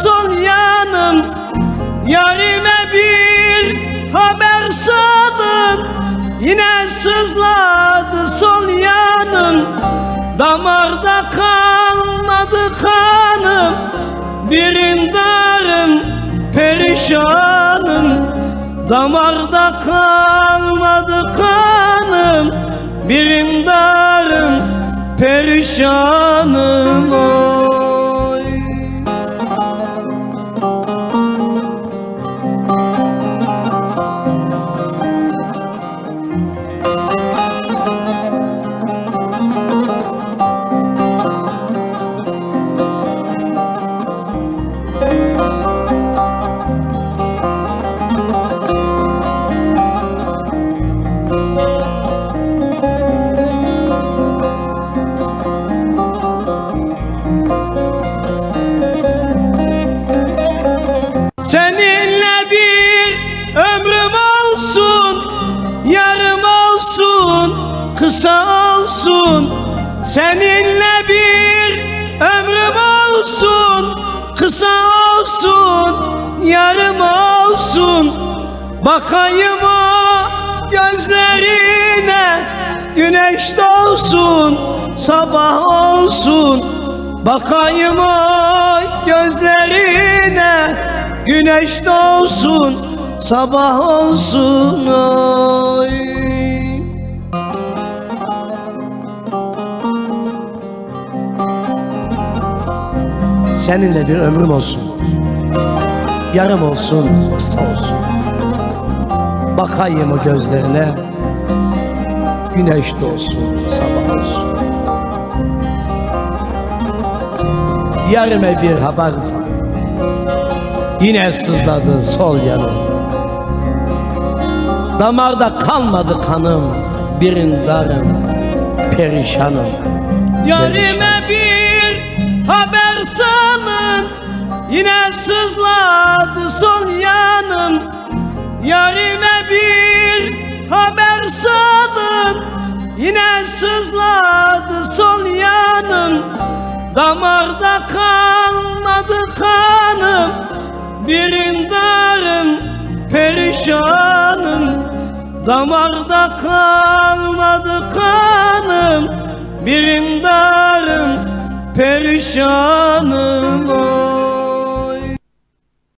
sol yanım. Yarime bir haber salın, yine sızladı sol yanım. Damarda kalmadı kanım, birindarım perişanım. Damarda kalmadı kanım, birindarım perişanım. Oy. Seninle bir ömrüm olsun, yarım olsun, kısa olsun. Seninle bir ömrüm olsun, kısa olsun, yarım olsun. Bakayım o gözlerine, güneş doğsun, sabah olsun. Bakayım o gözlerine, güneş doğsun, sabah olsun. Oy. Seninle bir ömrüm olsun, yarım olsun, kısa olsun. Bakayım o gözlerine, güneş doğsun, sabah olsun. Yarime bir haber sal, yine sızladı sol yanım. Damarda kalmadı kanım, birindarım perişanım. Yarime bir haber salın, yine sızladı sol yanım. Yarime bir haber salın, yine sızladı sol yanım. Damarda kalmadı kanım, birindarım perişanım. Damarda kalmadı kanım, birindarım perişanım.